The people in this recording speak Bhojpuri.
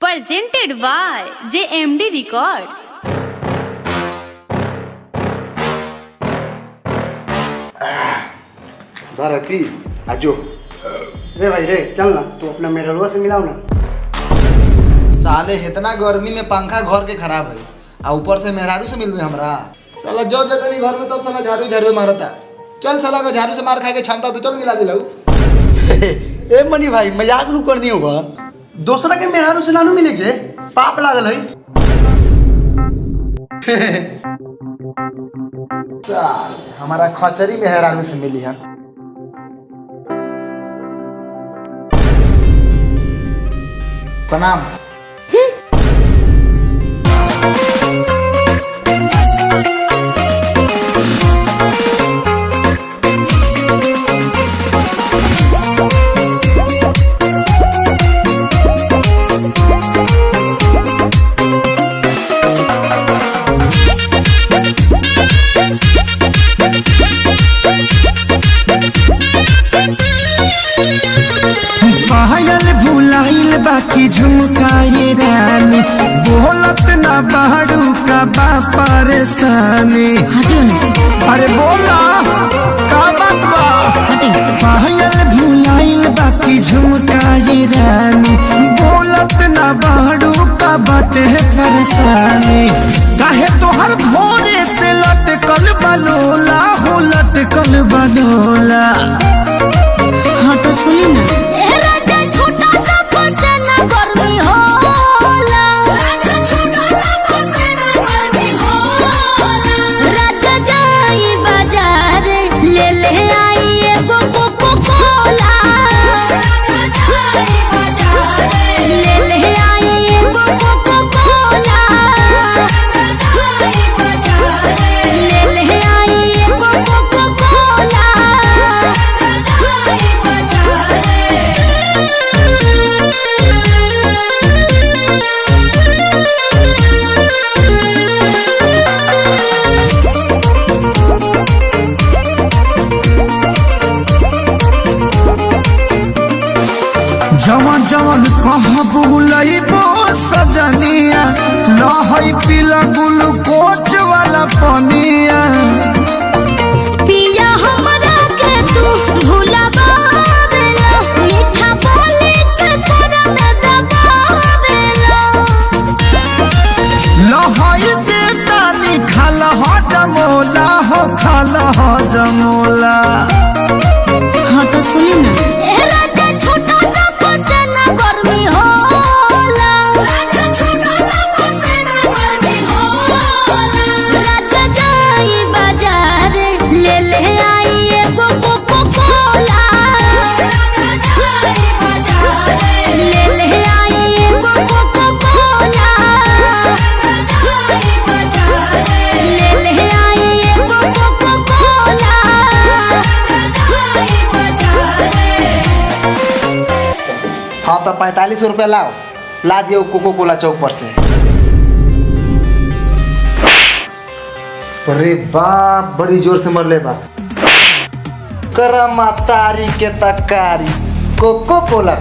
presented by JMD Records. भारती आजो रे भाई रे चल ना तू अपना मेहरवा से मिलाओ ना। साले इतना गर्मी में पंखा घर के खराब है आ ऊपर से मेहरारू से मिलू हमरा। साला जब जाता नहीं घर में तब साला झाड़ू झाड़ू मारता। चल साला का झाड़ू से मार खाए के क्षमता तो चल मिला दिलाऊ। ए मनी भाई मजाक नु कर दियो बा दूसरा के मेहरारू से नानू मिले के पाप लागल है। साल हमारा खचरी मेहरारू से मिली है। प्रणाम। पायल भुलाइल बाकी झुमकाए रानी बोलत ना बाड़ू का बा परेशानी। अरे बोला का बात बा। पायल भुलाइल बाकी झुमकाए रानी बोलत ना बाड़ू का बाटे परेशानी। काहे तोहर भोरे से लटकल बलोला हो लटकल बलोला। हाँ तो सुनी ना जवन जवन कहाँ बुलइबो सजनिया लहई पीला ग्लूकोच वाला पनिया। पिया हमरा के तू भुलावेला मीठा बोली के तोरा में दबावेला। लहई बेटानी खाल हो जमोला हो खाल हो जमोला। हाँ तो सुनी ना हाँ तो 45 रुपया लाओ ला दियो कोको कोला चौक पर से। अरे बाप बड़ी जोर से मरले बा। करमा तारी के तकारी कोको कोला।